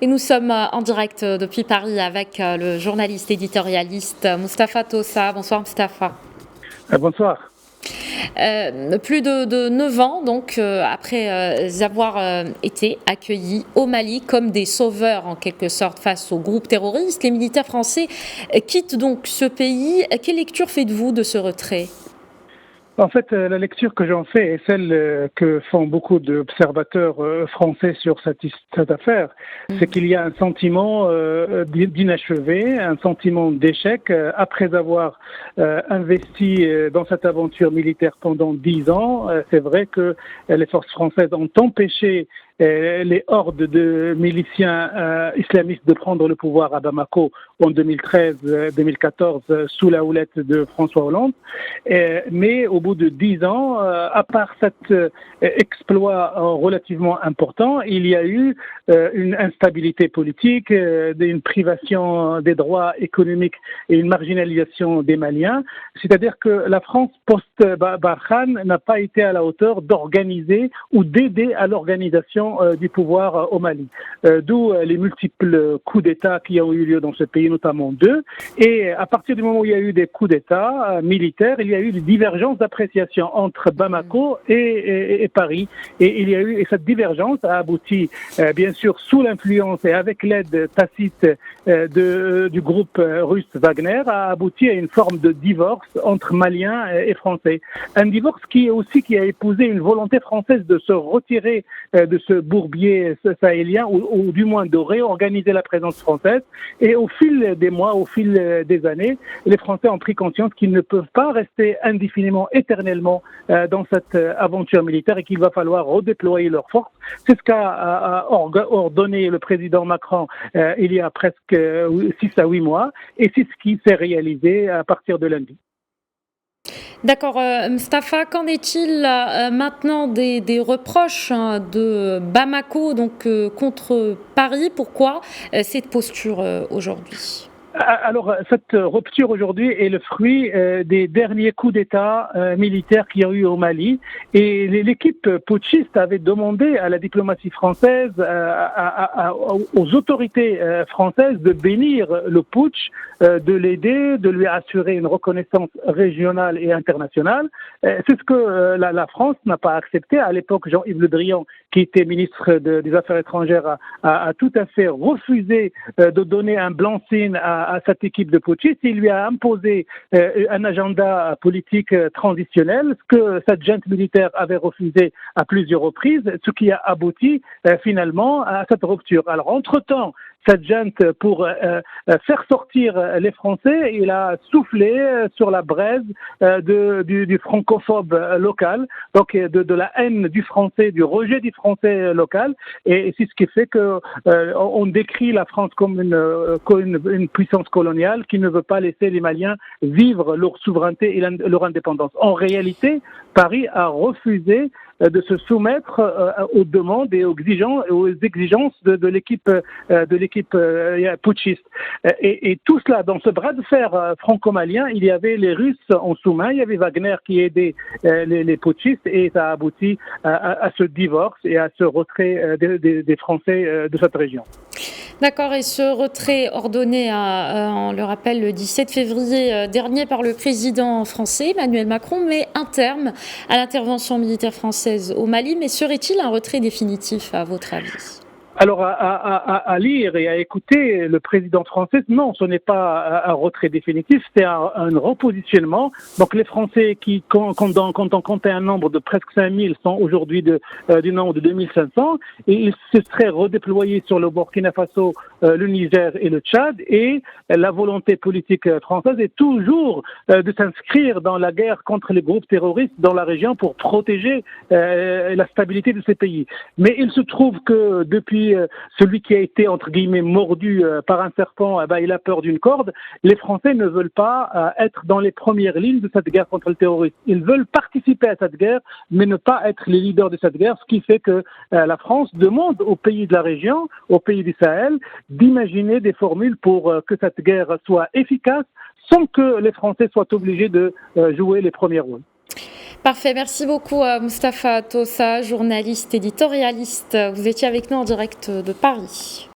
Et nous sommes en direct depuis Paris avec le journaliste éditorialiste Mustapha Tossa. Bonsoir Mustapha. Bonsoir. Plus de 9 ans donc après avoir été accueillis au Mali comme des sauveurs en quelque sorte face aux groupes terroristes, les militaires français quittent donc ce pays. Quelle lecture faites-vous de ce retrait ? En fait, la lecture que j'en fais est celle que font beaucoup d'observateurs français sur cette affaire. C'est qu'il y a un sentiment d'inachevé, un sentiment d'échec. Après avoir investi dans cette aventure militaire pendant 10 ans, c'est vrai que les forces françaises ont empêché les hordes de miliciens islamistes de prendre le pouvoir à Bamako en 2013-2014 sous la houlette de François Hollande. Mais au bout de 10 ans, à part cet exploit relativement important, il y a eu une instabilité politique, une privation des droits économiques et une marginalisation des Maliens. C'est-à-dire que la France post-Barkhane n'a pas été à la hauteur d'organiser ou d'aider à l'organisation du pouvoir au Mali. D'où les multiples coups d'État qui ont eu lieu dans ce pays, notamment 2. Et à partir du moment où il y a eu des coups d'État militaires, il y a eu des divergences d'appréciation entre Bamako et Paris. Et cette divergence a abouti, bien sûr, sous l'influence et avec l'aide tacite du groupe russe Wagner, a abouti à une forme de divorce entre Maliens et Français. Un divorce qui a épousé une volonté française de se retirer de ce bourbier sahélien, ou du moins de réorganiser la présence française. Et au fil des mois, au fil des années, les Français ont pris conscience qu'ils ne peuvent pas rester indéfiniment, éternellement dans cette aventure militaire et qu'il va falloir redéployer leurs forces. C'est ce qu'a ordonné le président Macron il y a presque 6 à 8 mois, et c'est ce qui s'est réalisé à partir de lundi. D'accord, Mustapha, qu'en est-il maintenant des reproches de Bamako donc, contre Paris ? Pourquoi cette posture aujourd'hui ? Alors, cette rupture aujourd'hui est le fruit des derniers coups d'État militaires qu'il y a eu au Mali. Et l'équipe putschiste avait demandé à la diplomatie française, aux autorités françaises de bénir le putsch, de l'aider, de lui assurer une reconnaissance régionale et internationale. C'est ce que la France n'a pas accepté. À l'époque, Jean-Yves Le Drian, qui était ministre des Affaires étrangères, a tout à fait refusé de donner un blanc-seing à cette équipe de putschistes. Il lui a imposé un agenda politique transitionnel, ce que cette junte militaire avait refusé à plusieurs reprises, ce qui a abouti finalement à cette rupture. Alors, entre-temps, cette junte, pour faire sortir les Français, il a soufflé sur la braise du francophobe local, donc de la haine du français, du rejet du français local, et c'est ce qui fait que on décrit la France comme une puissance coloniale qui ne veut pas laisser les Maliens vivre leur souveraineté et leur indépendance. En réalité, Paris a refusé de se soumettre aux demandes et aux exigences de l'équipe putschiste. Et tout cela, dans ce bras de fer franco-malien, il y avait les Russes en sous-main, il y avait Wagner qui aidait les putschistes, et ça a abouti à ce divorce et à ce retrait des Français de cette région. D'accord, et ce retrait ordonné, on le rappelle, le 17 février dernier par le président français Emmanuel Macron met un terme à l'intervention militaire française au Mali. Mais serait-il un retrait définitif à votre avis ? Alors, à lire et à écouter le président français, non, ce n'est pas un retrait définitif, c'est un repositionnement. Donc, les Français qui, quand on comptait un nombre de presque 5000, sont aujourd'hui du nombre de 2500, et ils se seraient redéployés sur le Burkina Faso, le Niger et le Tchad, et la volonté politique française est toujours de s'inscrire dans la guerre contre les groupes terroristes dans la région pour protéger la stabilité de ces pays. Mais il se trouve que depuis celui qui a été, entre guillemets, mordu par un serpent, il a peur d'une corde. Les Français ne veulent pas être dans les premières lignes de cette guerre contre le terrorisme. Ils veulent participer à cette guerre, mais ne pas être les leaders de cette guerre, ce qui fait que la France demande aux pays de la région, aux pays du Sahel, d'imaginer des formules pour que cette guerre soit efficace, sans que les Français soient obligés de jouer les premiers rôles. Parfait, merci beaucoup Mustapha Tossa, journaliste éditorialiste. Vous étiez avec nous en direct de Paris.